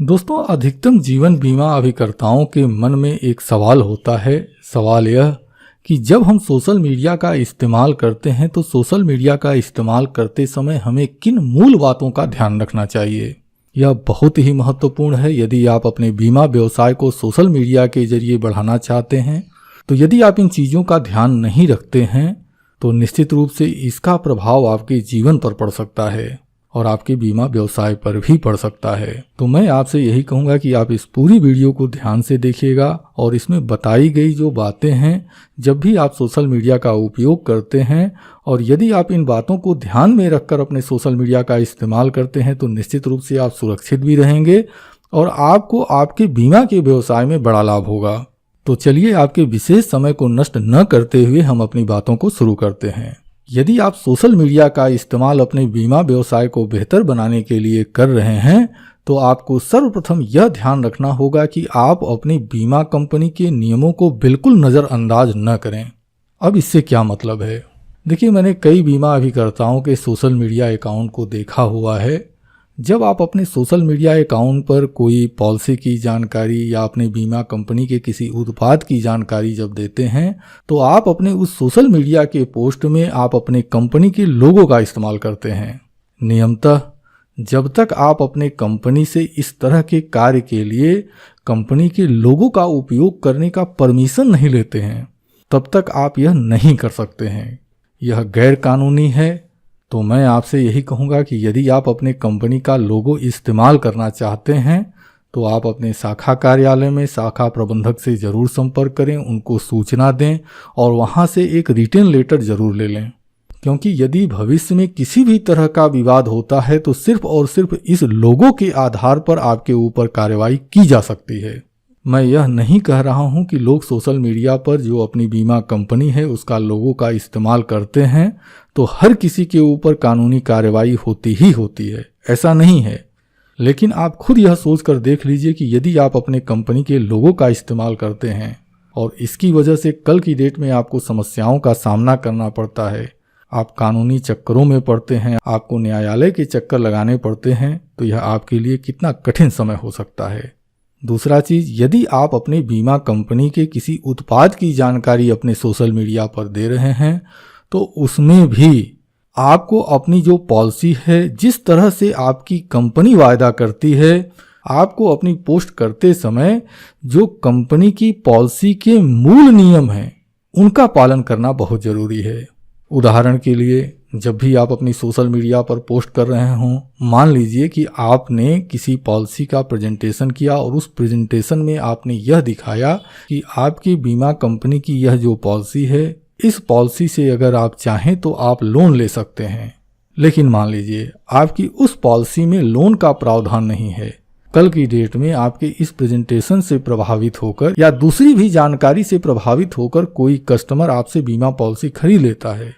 दोस्तों, अधिकतम जीवन बीमा अभिकर्ताओं के मन में एक सवाल होता है। सवाल यह कि जब हम सोशल मीडिया का इस्तेमाल करते हैं तो सोशल मीडिया का इस्तेमाल करते समय हमें किन मूल बातों का ध्यान रखना चाहिए। यह बहुत ही महत्वपूर्ण है यदि आप अपने बीमा व्यवसाय को सोशल मीडिया के जरिए बढ़ाना चाहते हैं। तो यदि आप इन चीज़ों का ध्यान नहीं रखते हैं तो निश्चित रूप से इसका प्रभाव आपके जीवन पर पड़ सकता है और आपके बीमा व्यवसाय पर भी पड़ सकता है। तो मैं आपसे यही कहूँगा कि आप इस पूरी वीडियो को ध्यान से देखिएगा और इसमें बताई गई जो बातें हैं, जब भी आप सोशल मीडिया का उपयोग करते हैं और यदि आप इन बातों को ध्यान में रखकर अपने सोशल मीडिया का इस्तेमाल करते हैं तो निश्चित रूप से आप सुरक्षित भी रहेंगे और आपको आपके बीमा के व्यवसाय में बड़ा लाभ होगा। तो चलिए आपके विशेष समय को नष्ट न करते हुए हम अपनी बातों को शुरू करते हैं। यदि आप सोशल मीडिया का इस्तेमाल अपने बीमा व्यवसाय को बेहतर बनाने के लिए कर रहे हैं तो आपको सर्वप्रथम यह ध्यान रखना होगा कि आप अपनी बीमा कंपनी के नियमों को बिल्कुल नज़रअंदाज न करें। अब इससे क्या मतलब है? देखिए, मैंने कई बीमा अभिकर्ताओं के सोशल मीडिया अकाउंट को देखा हुआ है। जब आप अपने सोशल मीडिया अकाउंट पर कोई पॉलिसी की जानकारी या अपने बीमा कंपनी के किसी उत्पाद की जानकारी जब देते हैं तो आप अपने उस सोशल मीडिया के पोस्ट में आप अपने कंपनी के लोगो का इस्तेमाल करते हैं। नियमतः जब तक आप अपने कंपनी से इस तरह के कार्य के लिए कंपनी के लोगो का उपयोग करने का परमिशन नहीं लेते हैं तब तक आप यह नहीं कर सकते हैं। यह गैर कानूनी है। तो मैं आपसे यही कहूँगा कि यदि आप अपने कंपनी का लोगो इस्तेमाल करना चाहते हैं तो आप अपने शाखा कार्यालय में शाखा प्रबंधक से ज़रूर संपर्क करें, उनको सूचना दें और वहाँ से एक रिटन लेटर ज़रूर ले लें, क्योंकि यदि भविष्य में किसी भी तरह का विवाद होता है तो सिर्फ और सिर्फ इस लोगो के आधार पर आपके ऊपर कार्रवाई की जा सकती है। मैं यह नहीं कह रहा हूं कि लोग सोशल मीडिया पर जो अपनी बीमा कंपनी है उसका लोगो का इस्तेमाल करते हैं तो हर किसी के ऊपर कानूनी कार्रवाई होती ही होती है, ऐसा नहीं है। लेकिन आप खुद यह सोच कर देख लीजिए कि यदि आप अपने कंपनी के लोगो का इस्तेमाल करते हैं और इसकी वजह से कल की डेट में आपको समस्याओं का सामना करना पड़ता है, आप कानूनी चक्करों में पड़ते हैं, आपको न्यायालय के चक्कर लगाने पड़ते हैं, तो यह आपके लिए कितना कठिन समय हो सकता है। दूसरा चीज़, यदि आप अपने बीमा कंपनी के किसी उत्पाद की जानकारी अपने सोशल मीडिया पर दे रहे हैं तो उसमें भी आपको अपनी जो पॉलिसी है, जिस तरह से आपकी कंपनी वायदा करती है, आपको अपनी पोस्ट करते समय जो कंपनी की पॉलिसी के मूल नियम हैं उनका पालन करना बहुत ज़रूरी है। उदाहरण के लिए, जब भी आप अपनी सोशल मीडिया पर पोस्ट कर रहे हों, मान लीजिए कि आपने किसी पॉलिसी का प्रेजेंटेशन किया और उस प्रेजेंटेशन में आपने यह दिखाया कि आपकी बीमा कंपनी की यह जो पॉलिसी है, इस पॉलिसी से अगर आप चाहें तो आप लोन ले सकते हैं। लेकिन मान लीजिए आपकी उस पॉलिसी में लोन का प्रावधान नहीं है। कल की डेट में आपके इस प्रेजेंटेशन से प्रभावित होकर या दूसरी भी जानकारी से प्रभावित होकर कोई कस्टमर आपसे बीमा पॉलिसी खरीद लेता है,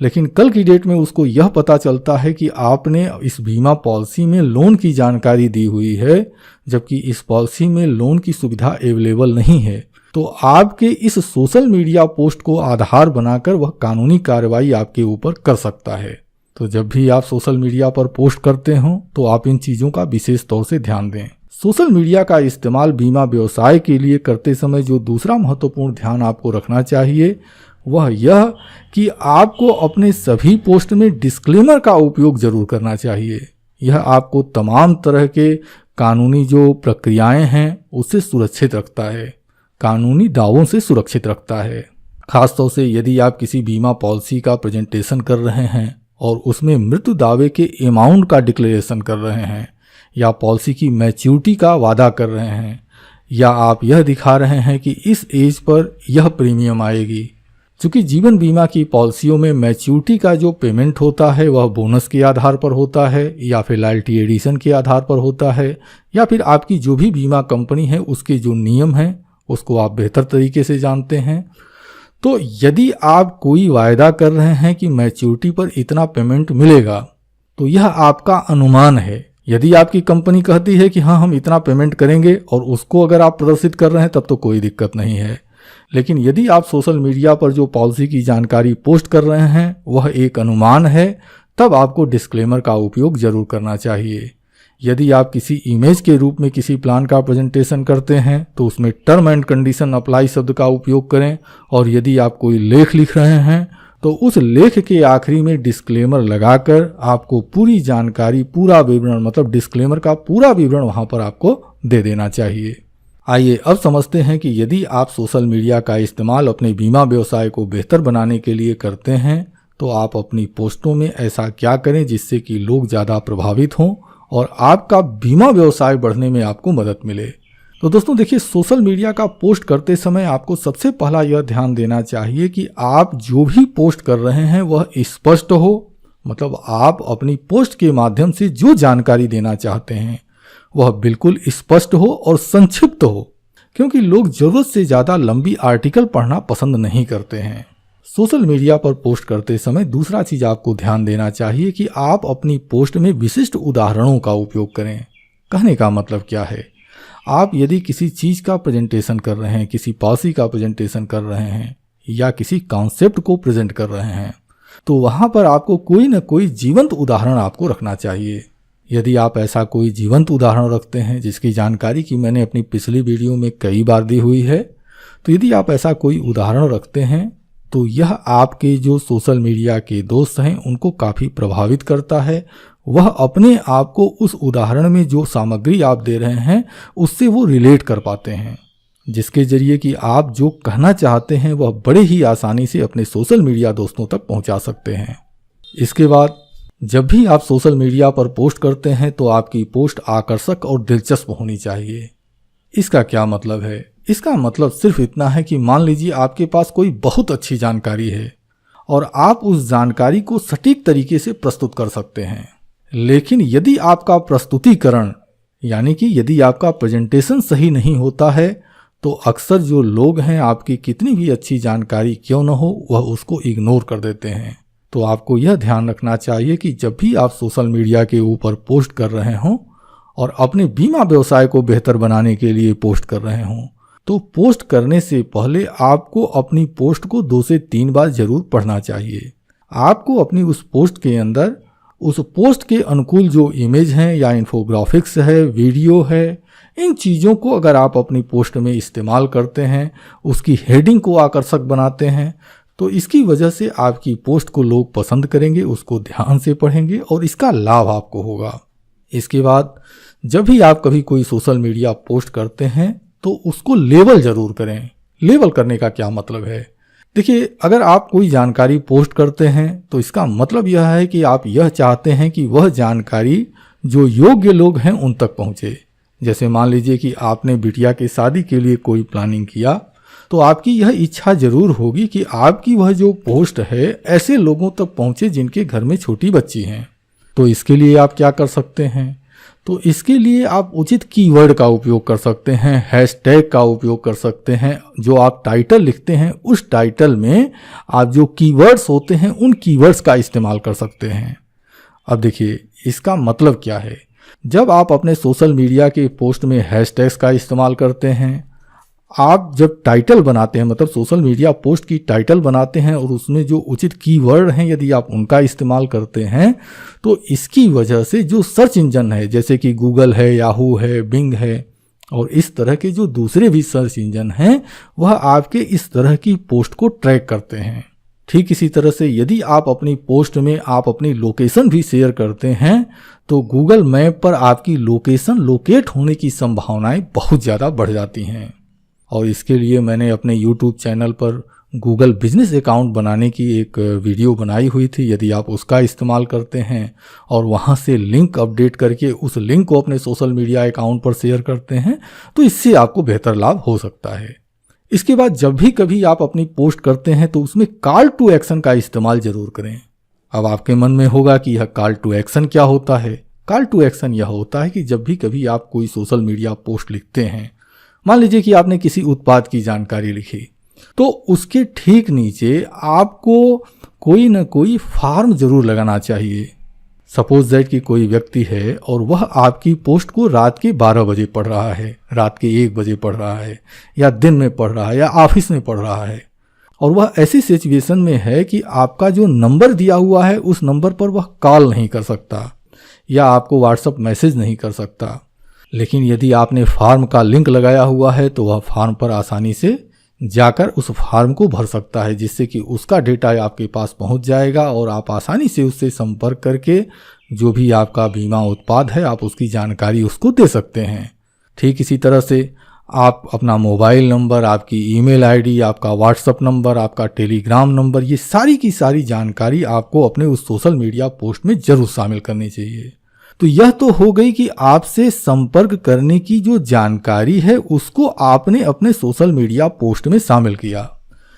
लेकिन कल की डेट में उसको यह पता चलता है कि आपने इस बीमा पॉलिसी में लोन की जानकारी दी हुई है जबकि इस पॉलिसी में लोन की सुविधा अवेलेबल नहीं है, तो आपके इस सोशल मीडिया पोस्ट को आधार बनाकर वह कानूनी कार्रवाई आपके ऊपर कर सकता है। तो जब भी आप सोशल मीडिया पर पोस्ट करते हो तो आप इन चीज़ों का विशेष तौर से ध्यान दें। सोशल मीडिया का इस्तेमाल बीमा व्यवसाय के लिए करते समय जो दूसरा महत्वपूर्ण ध्यान आपको रखना चाहिए वह यह कि आपको अपने सभी पोस्ट में डिस्क्लेमर का उपयोग जरूर करना चाहिए। यह आपको तमाम तरह के कानूनी जो प्रक्रियाएं हैं उससे सुरक्षित रखता है, कानूनी दावों से सुरक्षित रखता है। खासतौर से यदि आप किसी बीमा पॉलिसी का प्रेजेंटेशन कर रहे हैं और उसमें मृत्यु दावे के अमाउंट का डिक्लेरेशन कर रहे हैं या पॉलिसी की मैच्योरिटी का वादा कर रहे हैं या आप यह दिखा रहे हैं कि इस एज पर यह प्रीमियम आएगी। चूँकि जीवन बीमा की पॉलिसियों में मैच्योरिटी का जो पेमेंट होता है वह बोनस के आधार पर होता है या फिर लॉयल्टी एडिशन के आधार पर होता है या फिर आपकी जो भी बीमा कंपनी है उसके जो नियम हैं उसको आप बेहतर तरीके से जानते हैं। तो यदि आप कोई वायदा कर रहे हैं कि मैच्योरिटी पर इतना पेमेंट मिलेगा तो यह आपका अनुमान है। यदि आपकी कंपनी कहती है कि हाँ हम इतना पेमेंट करेंगे और उसको अगर आप प्रदर्शित कर रहे हैं तब तो कोई दिक्कत नहीं है। लेकिन यदि आप सोशल मीडिया पर जो पॉलिसी की जानकारी पोस्ट कर रहे हैं वह एक अनुमान है, तब आपको डिस्क्लेमर का उपयोग जरूर करना चाहिए। यदि आप किसी इमेज के रूप में किसी प्लान का प्रेजेंटेशन करते हैं तो उसमें टर्म एंड कंडीशन अप्लाई शब्द का उपयोग करें। और यदि आप कोई लेख लिख रहे हैं तो उस लेख के आखिरी में डिस्क्लेमर लगाकर आपको पूरी जानकारी, पूरा विवरण, मतलब डिस्क्लेमर का पूरा विवरण वहां पर आपको दे देना चाहिए। आइए अब समझते हैं कि यदि आप सोशल मीडिया का इस्तेमाल अपने बीमा व्यवसाय को बेहतर बनाने के लिए करते हैं तो आप अपनी पोस्टों में ऐसा क्या करें जिससे कि लोग ज़्यादा प्रभावित हों और आपका बीमा व्यवसाय बढ़ने में आपको मदद मिले। तो दोस्तों देखिए, सोशल मीडिया का पोस्ट करते समय आपको सबसे पहला यह ध्यान देना चाहिए कि आप जो भी पोस्ट कर रहे हैं वह स्पष्ट हो, मतलब आप अपनी पोस्ट के माध्यम से जो जानकारी देना चाहते हैं वह बिल्कुल स्पष्ट हो और संक्षिप्त हो, क्योंकि लोग जरूरत से ज़्यादा लंबी आर्टिकल पढ़ना पसंद नहीं करते हैं। सोशल मीडिया पर पोस्ट करते समय दूसरा चीज आपको ध्यान देना चाहिए कि आप अपनी पोस्ट में विशिष्ट उदाहरणों का उपयोग करें। कहने का मतलब क्या है, आप यदि किसी चीज का प्रेजेंटेशन कर रहे हैं, किसी पॉलिसी का प्रेजेंटेशन कर रहे हैं या किसी कॉन्सेप्ट को प्रेजेंट कर रहे हैं तो वहां पर आपको कोई न कोई जीवंत उदाहरण आपको रखना चाहिए। यदि आप ऐसा कोई जीवंत उदाहरण रखते हैं जिसकी जानकारी की मैंने अपनी पिछली वीडियो में कई बार दी हुई है, तो यदि आप ऐसा कोई उदाहरण रखते हैं तो यह आपके जो सोशल मीडिया के दोस्त हैं उनको काफ़ी प्रभावित करता है। वह अपने आप को उस उदाहरण में जो सामग्री आप दे रहे हैं उससे वो रिलेट कर पाते हैं, जिसके जरिए कि आप जो कहना चाहते हैं वह बड़े ही आसानी से अपने सोशल मीडिया दोस्तों तक पहुंचा सकते हैं। इसके बाद जब भी आप सोशल मीडिया पर पोस्ट करते हैं तो आपकी पोस्ट आकर्षक और दिलचस्प होनी चाहिए। इसका क्या मतलब है? इसका मतलब सिर्फ इतना है कि मान लीजिए आपके पास कोई बहुत अच्छी जानकारी है और आप उस जानकारी को सटीक तरीके से प्रस्तुत कर सकते हैं, लेकिन यदि आपका प्रस्तुतिकरण यानी कि यदि आपका प्रेजेंटेशन सही नहीं होता है तो अक्सर जो लोग हैं आपकी कितनी भी अच्छी जानकारी क्यों न हो वह उसको इग्नोर कर देते हैं। तो आपको यह ध्यान रखना चाहिए कि जब भी आप सोशल मीडिया के ऊपर पोस्ट कर रहे हों और अपने बीमा व्यवसाय को बेहतर बनाने के लिए पोस्ट कर रहे हों तो पोस्ट करने से पहले आपको अपनी पोस्ट को 2 से 3 बार जरूर पढ़ना चाहिए। आपको अपनी उस पोस्ट के अंदर उस पोस्ट के अनुकूल जो इमेज हैं या इन्फोग्राफिक्स है, वीडियो है, इन चीज़ों को अगर आप अपनी पोस्ट में इस्तेमाल करते हैं, उसकी हेडिंग को आकर्षक बनाते हैं तो इसकी वजह से आपकी पोस्ट को लोग पसंद करेंगे, उसको ध्यान से पढ़ेंगे और इसका लाभ आपको होगा। इसके बाद जब भी आप कभी कोई सोशल मीडिया पोस्ट करते हैं तो उसको लेबल जरूर करें। लेबल करने का क्या मतलब है? देखिए, अगर आप कोई जानकारी पोस्ट करते हैं तो इसका मतलब यह है कि आप यह चाहते हैं कि वह जानकारी जो योग्य लोग हैं उन तक पहुंचे। जैसे मान लीजिए कि आपने बिटिया की शादी के लिए कोई प्लानिंग किया तो आपकी यह इच्छा जरूर होगी कि आपकी वह जो पोस्ट है ऐसे लोगों तक पहुंचे जिनके घर में छोटी बच्ची हैं। तो इसके लिए आप क्या कर सकते हैं? तो इसके लिए आप उचित कीवर्ड का उपयोग कर सकते हैं, हैशटैग का उपयोग कर सकते हैं। जो आप टाइटल लिखते हैं उस टाइटल में आप जो कीवर्ड्स होते हैं उन कीवर्ड्स का इस्तेमाल कर सकते हैं। अब देखिए, इसका मतलब क्या है? जब आप अपने सोशल मीडिया के पोस्ट में हैशटैग्स का इस्तेमाल करते हैं, आप जब टाइटल बनाते हैं, मतलब सोशल मीडिया पोस्ट की टाइटल बनाते हैं और उसमें जो उचित कीवर्ड हैं यदि आप उनका इस्तेमाल करते हैं तो इसकी वजह से जो सर्च इंजन है जैसे कि गूगल है, याहू है, बिंग है और इस तरह के जो दूसरे भी सर्च इंजन हैं वह आपके इस तरह की पोस्ट को ट्रैक करते हैं। ठीक इसी तरह से यदि आप अपनी पोस्ट में आप अपनी लोकेशन भी शेयर करते हैं तो गूगल मैप पर आपकी लोकेशन लोकेट होने की संभावनाएं बहुत ज़्यादा बढ़ जाती हैं। और इसके लिए मैंने अपने YouTube चैनल पर गूगल बिजनेस अकाउंट बनाने की एक वीडियो बनाई हुई थी। यदि आप उसका इस्तेमाल करते हैं और वहां से लिंक अपडेट करके उस लिंक को अपने सोशल मीडिया अकाउंट पर शेयर करते हैं तो इससे आपको बेहतर लाभ हो सकता है। इसके बाद जब भी कभी आप अपनी पोस्ट करते हैं तो उसमें कॉल टू एक्शन का इस्तेमाल जरूर करें। अब आपके मन में होगा कि यह कॉल टू एक्शन क्या होता है। कॉल टू एक्शन यह होता है कि जब भी कभी आप कोई सोशल मीडिया पोस्ट लिखते हैं, मान लीजिए कि आपने किसी उत्पाद की जानकारी लिखी तो उसके ठीक नीचे आपको कोई न कोई फॉर्म जरूर लगाना चाहिए। सपोज दैट कि कोई व्यक्ति है और वह आपकी पोस्ट को रात के 12 बजे पढ़ रहा है, रात के 1 बजे पढ़ रहा है या दिन में पढ़ रहा है या ऑफिस में पढ़ रहा है और वह ऐसी सिचुएशन में है कि आपका जो नंबर दिया हुआ है उस नंबर पर वह कॉल नहीं कर सकता या आपको व्हाट्सएप मैसेज नहीं कर सकता। लेकिन यदि आपने फॉर्म का लिंक लगाया हुआ है तो वह फॉर्म पर आसानी से जाकर उस फॉर्म को भर सकता है, जिससे कि उसका डेटा आपके पास पहुंच जाएगा और आप आसानी से उससे संपर्क करके जो भी आपका बीमा उत्पाद है आप उसकी जानकारी उसको दे सकते हैं। ठीक इसी तरह से आप अपना मोबाइल नंबर, आपकी ईमेल आईडी, आपका व्हाट्सएप नंबर, आपका टेलीग्राम नंबर, ये सारी की सारी जानकारी आपको अपने उस सोशल मीडिया पोस्ट में जरूर शामिल करनी चाहिए। तो यह तो हो गई कि आपसे संपर्क करने की जो जानकारी है उसको आपने अपने सोशल मीडिया पोस्ट में शामिल किया।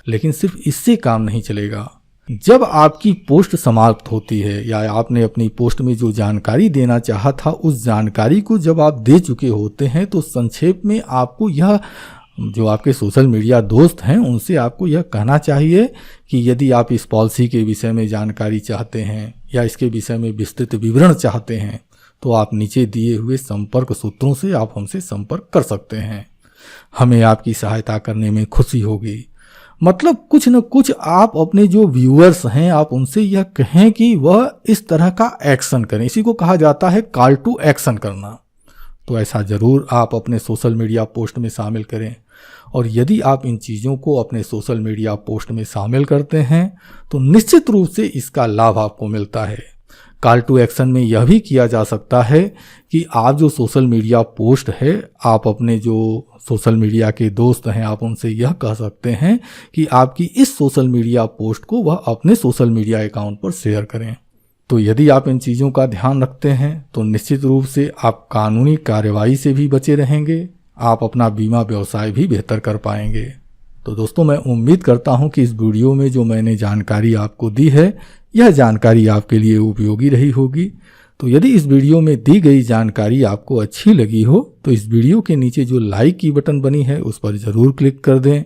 लेकिन सिर्फ इससे काम नहीं चलेगा। जब आपकी पोस्ट समाप्त होती है या आपने अपनी पोस्ट में जो जानकारी देना चाहा था उस जानकारी को जब आप दे चुके होते हैं तो संक्षेप में आपको यह, जो आपके सोशल मीडिया दोस्त हैं उनसे आपको यह कहना चाहिए कि यदि आप इस पॉलिसी के विषय में जानकारी चाहते हैं या इसके विषय में विस्तृत विवरण चाहते हैं तो आप नीचे दिए हुए संपर्क सूत्रों से आप हमसे संपर्क कर सकते हैं। हमें आपकी सहायता करने में खुशी होगी। मतलब कुछ न कुछ आप अपने जो व्यूअर्स हैं आप उनसे यह कहें कि वह इस तरह का एक्शन करें। इसी को कहा जाता है कॉल टू एक्शन करना। तो ऐसा ज़रूर आप अपने सोशल मीडिया पोस्ट में शामिल करें। और यदि आप इन चीज़ों को अपने सोशल मीडिया पोस्ट में शामिल करते हैं तो निश्चित रूप से इसका लाभ आपको मिलता है। कॉल टू एक्शन में यह भी किया जा सकता है कि आप जो सोशल मीडिया पोस्ट है आप अपने जो सोशल मीडिया के दोस्त हैं आप उनसे यह कह सकते हैं कि आपकी इस सोशल मीडिया पोस्ट को वह अपने सोशल मीडिया अकाउंट पर शेयर करें। तो यदि आप इन चीज़ों का ध्यान रखते हैं तो निश्चित रूप से आप कानूनी कार्रवाई से भी बचे रहेंगे, आप अपना बीमा व्यवसाय भी बेहतर कर पाएंगे। तो दोस्तों, मैं उम्मीद करता हूं कि इस वीडियो में जो मैंने जानकारी आपको दी है यह जानकारी आपके लिए उपयोगी रही होगी। तो यदि इस वीडियो में दी गई जानकारी आपको अच्छी लगी हो तो इस वीडियो के नीचे जो लाइक की बटन बनी है उस पर ज़रूर क्लिक कर दें।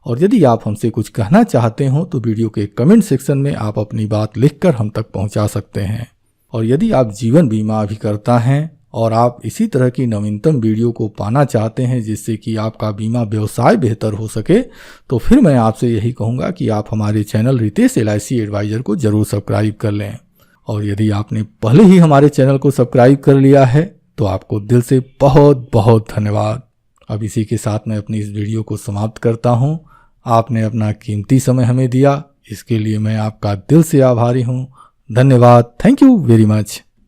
और यदि आप हमसे कुछ कहना चाहते हो तो वीडियो के कमेंट सेक्शन में आप अपनी बात लिखकर हम तक पहुंचा सकते हैं। और यदि आप जीवन बीमा अभिकर्ता हैं और आप इसी तरह की नवीनतम वीडियो को पाना चाहते हैं जिससे कि आपका बीमा व्यवसाय बेहतर हो सके तो फिर मैं आपसे यही कहूँगा कि आप हमारे चैनल रितेश LIC एडवाइज़र को ज़रूर सब्सक्राइब कर लें। और यदि आपने पहले ही हमारे चैनल को सब्सक्राइब कर लिया है तो आपको दिल से बहुत बहुत धन्यवाद। अब इसी के साथ मैं अपनी इस वीडियो को समाप्त करता हूँ। आपने अपना कीमती समय हमें दिया, इसके लिए मैं आपका दिल से आभारी हूँ। धन्यवाद। Thank you very much.